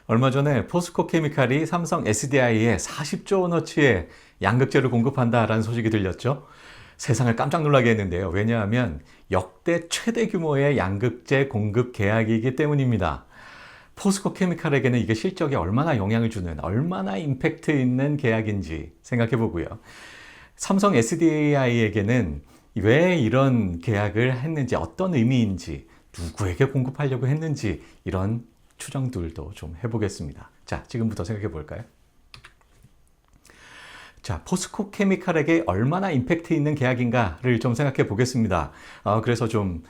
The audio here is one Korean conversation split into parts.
얼마 전에 포스코 케미칼이 삼성 SDI에 40조 원어치의 양극재를 공급한다라는 소식이 들렸죠. 세상을 깜짝 놀라게 했는데요. 왜냐하면 역대 최대 규모의 양극재 공급 계약이기 때문입니다. 포스코 케미칼에게는 이게 실적에 얼마나 영향을 주는, 얼마나 임팩트 있는 계약인지 생각해 보고요. 삼성 SDI에게는 왜 이런 계약을 했는지, 어떤 의미인지, 누구에게 공급하려고 했는지, 이런 추정들도 좀 해보겠습니다. 자, 지금부터 생각해 볼까요? 자, 포스코 케미칼에게 얼마나 임팩트 있는 계약인가를 좀 생각해 보겠습니다. 그래서 좀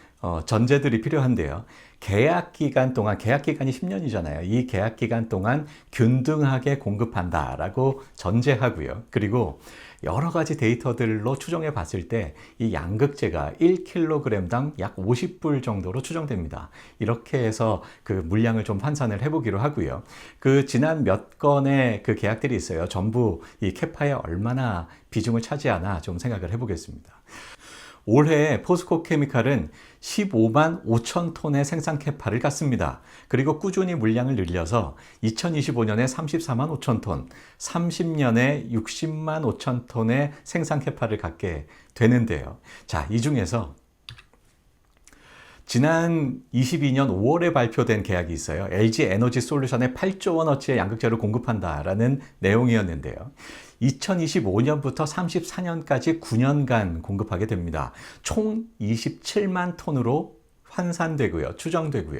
전제들이 필요한데요. 계약 기간 동안, 계약 기간이 10년이잖아요. 이 계약 기간 동안 균등하게 공급한다라고 전제하고요. 그리고 여러 가지 데이터들로 추정해 봤을 때 이 양극재가 1kg당 약 50불 정도로 추정됩니다. 이렇게 해서 그 물량을 좀 환산을 해보기로 하고요. 그 지난 몇 건의 그 계약들이 있어요. 전부 이 캐파에 얼마나 비중을 차지하나 좀 생각을 해보겠습니다. 올해 포스코 케미칼은 15만 5천 톤의 생산 캐파를 갖습니다. 그리고 꾸준히 물량을 늘려서 2025년에 34만 5천 톤, 30년에 60만 5천 톤의 생산 캐파를 갖게 되는데요. 자, 이 중에서 지난 22년 5월에 발표된 계약이 있어요. LG 에너지 솔루션에 8조 원어치의 양극재를 공급한다라는 내용이었는데요. 2025년부터 34년까지 9년간 공급하게 됩니다. 총 27만 톤으로 환산되고요. 추정되고요.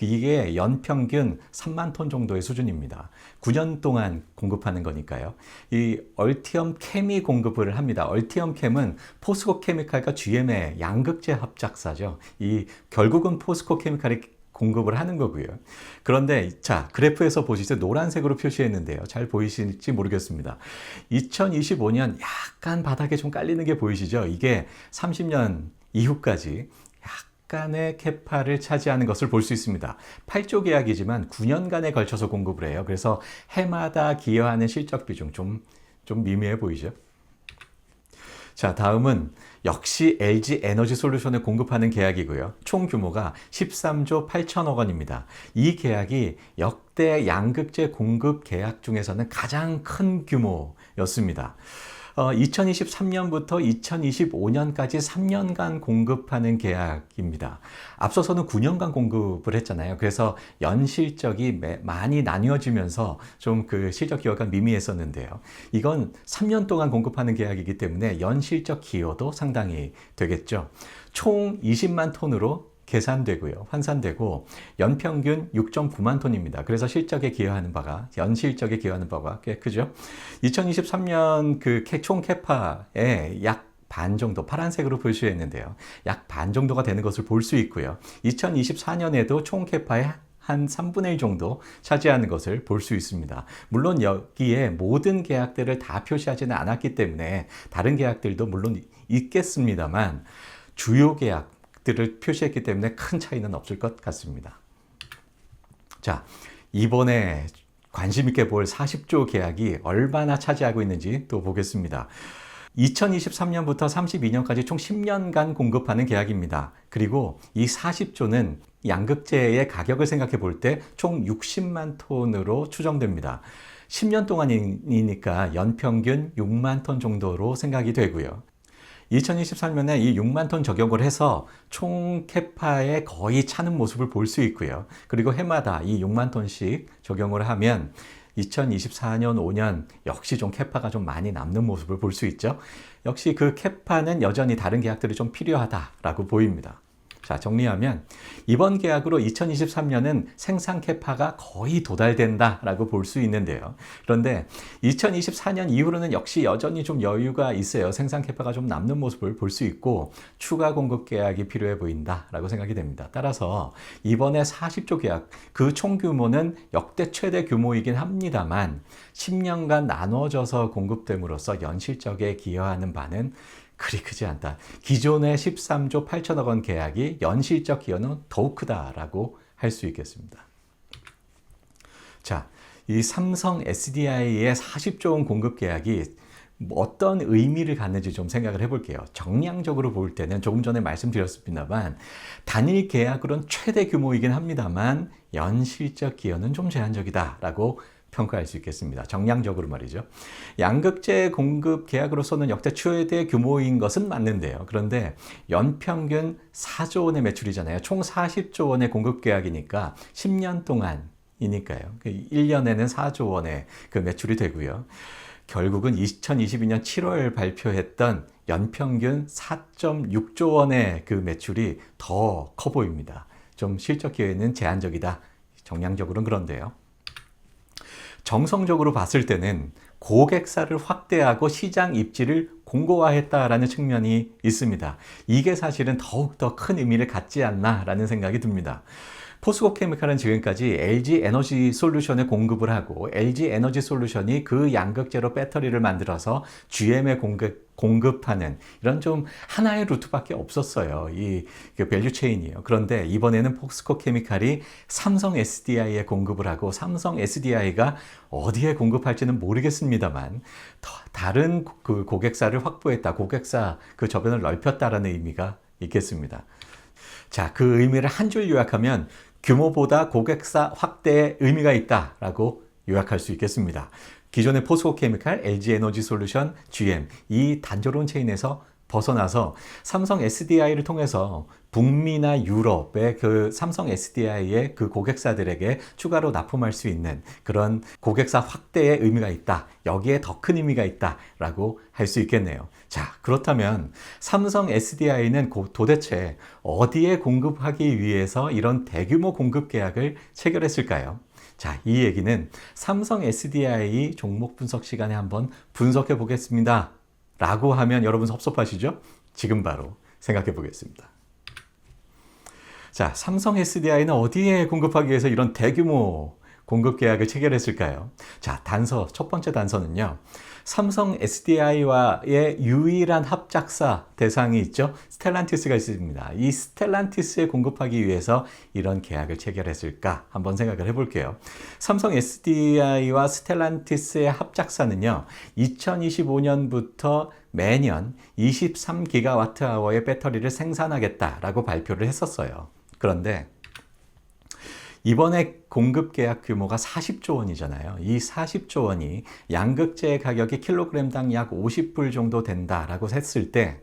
이게 연평균 3만 톤 정도의 수준입니다. 9년 동안 공급하는 거니까요. 이 얼티엄 캠이 공급을 합니다. 얼티엄 캠은 포스코 케미칼과 GM의 양극재 합작사죠. 결국은 포스코 케미칼이 공급을 하는 거고요. 그런데 자, 그래프에서 보시죠. 노란색으로 표시했는데요. 잘 보이실지 모르겠습니다. 2025년 약간 바닥에 좀 깔리는 게 보이시죠? 이게 30년 이후까지 약간의 캐파를 차지하는 것을 볼 수 있습니다. 8조 계약이지만 9년간에 걸쳐서 공급을 해요. 그래서 해마다 기여하는 실적 비중 좀 미미해 보이죠? 자, 다음은 역시 LG 에너지 솔루션을 공급하는 계약이고요. 총 규모가 13조 8천억 원입니다. 이 계약이 역대 양극재 공급 계약 중에서는 가장 큰 규모였습니다. 2023년부터 2025년까지 3년간 공급하는 계약입니다. 앞서서는 9년간 공급을 했잖아요. 그래서 연실적이 많이 나뉘어지면서 좀 그 실적 기여가 미미했었는데요. 이건 3년 동안 공급하는 계약이기 때문에 연실적 기여도 상당히 되겠죠. 총 20만 톤으로 계산되고요. 환산되고 연평균 6.9만 톤입니다. 그래서 실적에 기여하는 바가, 연실적에 기여하는 바가 꽤 크죠. 2023년 그 총 캐파의 약 반 정도, 파란색으로 표시했는데요. 약 반 정도가 되는 것을 볼 수 있고요. 2024년에도 총 캐파의 한 3분의 1 정도 차지하는 것을 볼 수 있습니다. 물론 여기에 모든 계약들을 다 표시하지는 않았기 때문에 다른 계약들도 물론 있겠습니다만 주요 계약들을 표시했기 때문에 큰 차이는 없을 것 같습니다. 자, 이번에 관심 있게 볼 40조 계약이 얼마나 차지하고 있는지 또 보겠습니다. 2023년부터 32년까지 총 10년간 공급하는 계약입니다. 그리고 이 40조는 양극재의 가격을 생각해 볼 때 총 60만 톤으로 추정됩니다. 10년 동안이니까 연평균 6만 톤 정도로 생각이 되고요. 2023년에 이 6만 톤 적용을 해서 총 캐파에 거의 차는 모습을 볼 수 있고요. 그리고 해마다 이 6만 톤씩 적용을 하면 2024년, 5년 역시 좀 캐파가 좀 많이 남는 모습을 볼 수 있죠. 역시 그 캐파는 여전히 다른 계약들이 좀 필요하다라고 보입니다. 자, 정리하면 이번 계약으로 2023년은 생산 캐파가 거의 도달된다라고 볼 수 있는데요. 그런데 2024년 이후로는 역시 여전히 좀 여유가 있어요. 생산 캐파가 좀 남는 모습을 볼 수 있고 추가 공급 계약이 필요해 보인다라고 생각이 됩니다. 따라서 이번에 40조 계약, 그 총 규모는 역대 최대 규모이긴 합니다만 10년간 나눠져서 공급됨으로써 연실적에 기여하는 바는 그리 크지 않다. 기존의 13조 8천억 원 계약이 연실적 기여는 더욱 크다라고 할 수 있겠습니다. 자, 이 삼성 SDI의 40조 원 공급 계약이 뭐 어떤 의미를 갖는지 좀 생각을 해볼게요. 정량적으로 볼 때는 조금 전에 말씀드렸습니다만 단일 계약으로는 최대 규모이긴 합니다만 연실적 기여는 좀 제한적이다라고 평가할 수 있겠습니다. 정량적으로 말이죠. 양극재 공급 계약으로서는 역대 최대 규모인 것은 맞는데요. 그런데 연평균 4조 원의 매출이잖아요. 총 40조 원의 공급 계약이니까 10년 동안이니까요. 1년에는 4조 원의 그 매출이 되고요. 결국은 2022년 7월 발표했던 연평균 4.6조 원의 그 매출이 더 커 보입니다. 좀 실적 기회는 제한적이다. 정량적으로는 그런데요. 정성적으로 봤을 때는 고객사를 확대하고 시장 입지를 공고화했다라는 측면이 있습니다. 이게 사실은 더욱더 큰 의미를 갖지 않나라는 생각이 듭니다. 포스코케미칼은 지금까지 LG 에너지 솔루션에 공급을 하고 LG 에너지 솔루션이 그 양극재로 배터리를 만들어서 GM에 공급하는 이런 좀 하나의 루트밖에 없었어요. 이 밸류 체인이에요. 그런데 이번에는 포스코케미칼이 삼성 SDI에 공급을 하고 삼성 SDI가 어디에 공급할지는 모르겠습니다만 다른 그 고객사를 확보했다. 고객사 그 저변을 넓혔다라는 의미가 있겠습니다. 자, 그 의미를 한 줄 요약하면 규모보다 고객사 확대에 의미가 있다라고 요약할 수 있겠습니다. 기존의 포스코케미칼, LG에너지솔루션, GM 이 단조로운 체인에서 벗어나서 삼성 SDI를 통해서 북미나 유럽의 그 삼성 SDI의 그 고객사들에게 추가로 납품할 수 있는 그런 고객사 확대의 의미가 있다. 여기에 더 큰 의미가 있다라고 할 수 있겠네요. 자, 그렇다면 삼성 SDI는 도대체 어디에 공급하기 위해서 이런 대규모 공급 계약을 체결했을까요? 자, 이 얘기는 삼성 SDI 종목 분석 시간에 한번 분석해 보겠습니다. 라고 하면 여러분 섭섭하시죠? 지금 바로 생각해 보겠습니다. 자, 삼성 SDI는 어디에 공급하기 위해서 이런 대규모 공급 계약을 체결했을까요? 자, 첫 번째 단서는요. 삼성 SDI와의 유일한 합작사 대상이 있죠. 스텔란티스가 있습니다. 이 스텔란티스에 공급하기 위해서 이런 계약을 체결했을까? 한번 생각을 해볼게요. 삼성 SDI와 스텔란티스의 합작사는요. 2025년부터 매년 23GWh의 배터리를 생산하겠다라고 발표를 했었어요. 그런데 이번에 공급 계약 규모가 40조 원이잖아요. 이 40조 원이 양극재 가격이 킬로그램당 약 50불 정도 된다라고 했을 때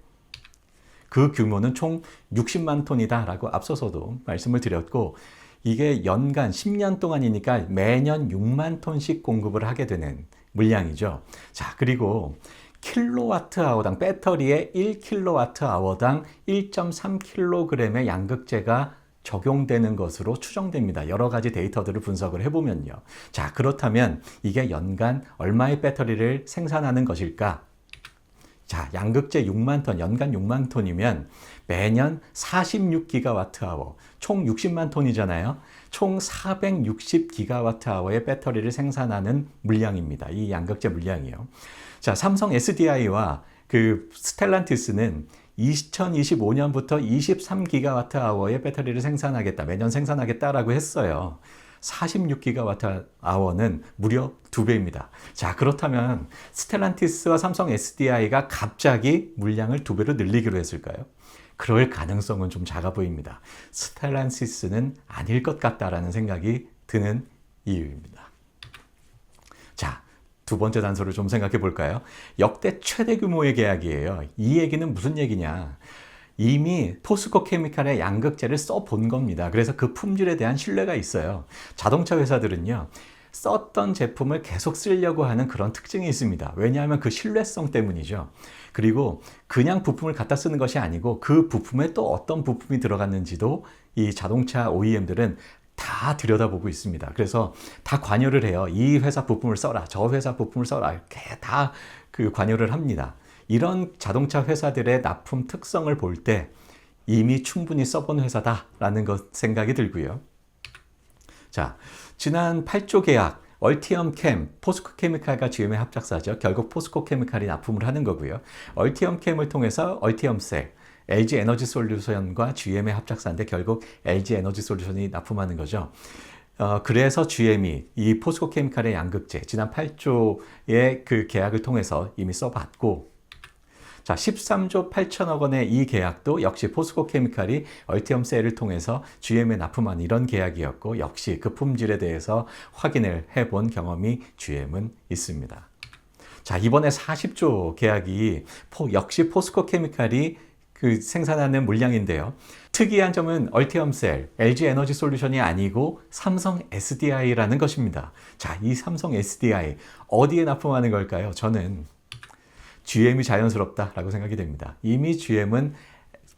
그 규모는 총 60만 톤이다라고 앞서서도 말씀을 드렸고 이게 연간 10년 동안이니까 매년 6만 톤씩 공급을 하게 되는 물량이죠. 자, 그리고 킬로와트아워당 배터리에 1킬로와트아워당 1.3kg의 양극재가 적용되는 것으로 추정됩니다. 여러 가지 데이터들을 분석을 해보면요. 자, 그렇다면 이게 연간 얼마의 배터리를 생산하는 것일까? 자, 양극재 6만 톤, 연간 6만 톤이면 매년 46GWh, 총 60만 톤이잖아요. 총 460GWh의 배터리를 생산하는 물량입니다. 이 양극재 물량이요. 자, 삼성 SDI와 그 스텔란티스는 2025년부터 23GWh의 배터리를 생산하겠다, 매년 생산하겠다라고 했어요. 46GWh는 무려 2배입니다. 자, 그렇다면 스텔란티스와 삼성 SDI가 갑자기 물량을 2배로 늘리기로 했을까요? 그럴 가능성은 좀 작아 보입니다. 스텔란티스는 아닐 것 같다라는 생각이 드는 이유입니다. 자, 두 번째 단서를 좀 생각해 볼까요? 역대 최대 규모의 계약이에요. 이 얘기는 무슨 얘기냐? 이미 포스코케미칼의 양극재를 써본 겁니다. 그래서 그 품질에 대한 신뢰가 있어요. 자동차 회사들은요, 썼던 제품을 계속 쓰려고 하는 그런 특징이 있습니다. 왜냐하면 그 신뢰성 때문이죠. 그리고 그냥 부품을 갖다 쓰는 것이 아니고 그 부품에 또 어떤 부품이 들어갔는지도 이 자동차 OEM들은 다 들여다보고 있습니다. 그래서 다 관여를 해요. 이 회사 부품을 써라, 저 회사 부품을 써라, 이렇게 다 그 관여를 합니다. 이런 자동차 회사들의 납품 특성을 볼 때 이미 충분히 써본 회사다라는 생각이 들고요. 자, 지난 8조 계약, 얼티엄캠, 포스코케미칼과 GM의 합작사죠. 결국 포스코케미칼이 납품을 하는 거고요. 얼티엄캠을 통해서 얼티엄셀, LG에너지솔루션과 GM의 합작사인데 결국 LG에너지솔루션이 납품하는 거죠. 그래서 GM이 이 포스코케미칼의 양극재 지난 8조의 그 계약을 통해서 이미 써봤고, 자, 13조 8천억 원의 이 계약도 역시 포스코케미칼이 얼티엄셀을 통해서 GM에 납품한 이런 계약이었고, 역시 그 품질에 대해서 확인을 해본 경험이 GM은 있습니다. 자, 이번에 40조 계약이 역시 포스코케미칼이 그 생산하는 물량인데요. 특이한 점은 얼티엄셀, LG 에너지 솔루션이 아니고 삼성 SDI라는 것입니다. 자, 이 삼성 SDI 어디에 납품하는 걸까요? 저는 GM이 자연스럽다라고 생각이 됩니다. 이미 GM은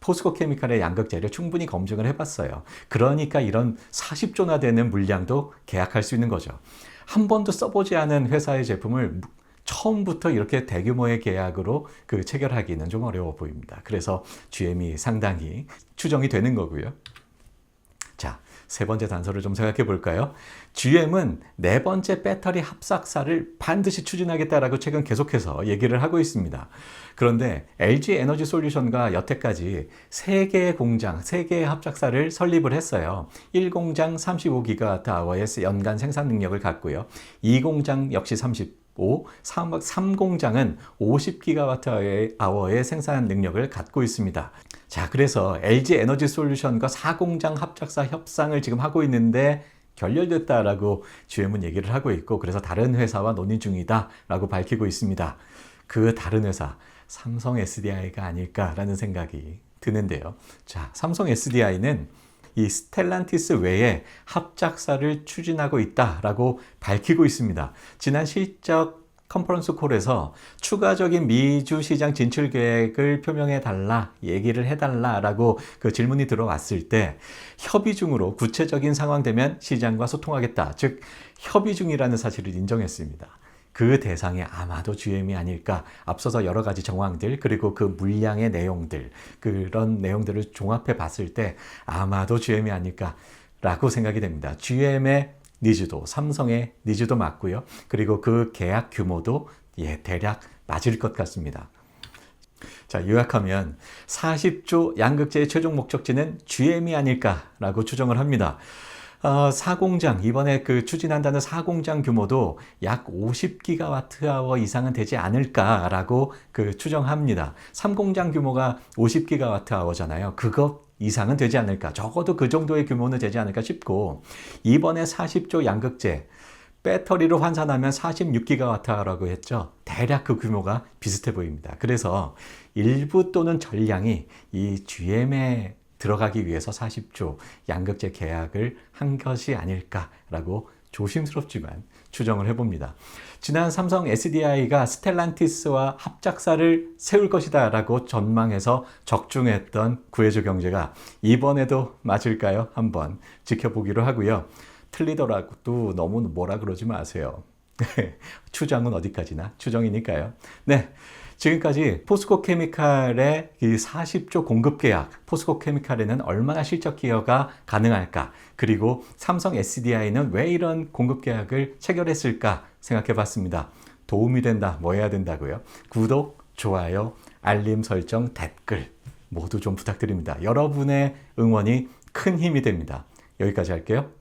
포스코케미칼의 양극재를 충분히 검증을 해봤어요. 그러니까 이런 40조나 되는 물량도 계약할 수 있는 거죠. 한 번도 써보지 않은 회사의 제품을 처음부터 이렇게 대규모의 계약으로 그 체결하기는 좀 어려워 보입니다. 그래서 GM이 상당히 추정이 되는 거고요. 자, 세 번째 단서를 좀 생각해 볼까요? GM은 네 번째 배터리 합삭사를 반드시 추진하겠다라고 최근 계속해서 얘기를 하고 있습니다. 그런데 LG 에너지 솔루션과 여태까지 3개의 공장, 3개의 합작사를 설립을 했어요. 1공장 35GWh의 연간 생산 능력을 갖고요. 2공장 역시 3공장은 50GWh의 생산 능력을 갖고 있습니다. 자, 그래서 LG 에너지 솔루션과 4공장 합작사 협상을 지금 하고 있는데 결렬됐다라고 GM은 얘기를 하고 있고, 그래서 다른 회사와 논의 중이다라고 밝히고 있습니다. 그 다른 회사, 삼성 SDI가 아닐까라는 생각이 드는데요. 자, 삼성 SDI는 이 스텔란티스 외에 합작사를 추진하고 있다라고 밝히고 있습니다. 지난 실적 컨퍼런스 콜에서 추가적인 미주 시장 진출 계획을 표명해 달라, 얘기를 해달라라고 그 질문이 들어왔을 때 협의 중으로 구체적인 상황 되면 시장과 소통하겠다, 즉 협의 중이라는 사실을 인정했습니다. 그 대상이 아마도 GM이 아닐까. 앞서서 여러 가지 정황들, 그리고 그 물량의 내용들, 그런 내용들을 종합해 봤을 때 아마도 GM이 아닐까라고 생각이 됩니다. GM의 니즈도 삼성의 니즈도 맞고요. 그리고 그 계약 규모도 대략 맞을 것 같습니다. 자, 요약하면 40조 양극재의 최종 목적지는 GM이 아닐까라고 추정을 합니다. 4공장, 이번에 그 추진한다는 4공장 규모도 약 50GWh 이상은 되지 않을까라고 그 추정합니다. 3공장 규모가 50GWh잖아요. 그것 이상은 되지 않을까. 적어도 그 정도의 규모는 되지 않을까 싶고, 이번에 40조 양극재, 배터리로 환산하면 46GWh라고 했죠. 대략 그 규모가 비슷해 보입니다. 그래서 일부 또는 전량이 이 GM에 들어가기 위해서 40조 양극재 계약을 한 것이 아닐까라고 조심스럽지만 추정을 해봅니다. 지난 삼성 SDI가 스텔란티스와 합작사를 세울 것이다 라고 전망해서 적중했던 구해조 경제가 이번에도 맞을까요? 한번 지켜보기로 하고요. 틀리더라도 너무 뭐라 그러지 마세요. 추정은 어디까지나 추정이니까요. 네. 지금까지 포스코케미칼의 이 40조 공급 계약, 포스코케미칼에는 얼마나 실적 기여가 가능할까, 그리고 삼성 SDI는 왜 이런 공급 계약을 체결했을까 생각해 봤습니다. 도움이 된다, 뭐 해야 된다고요? 구독, 좋아요, 알림 설정, 댓글 모두 좀 부탁드립니다. 여러분의 응원이 큰 힘이 됩니다. 여기까지 할게요.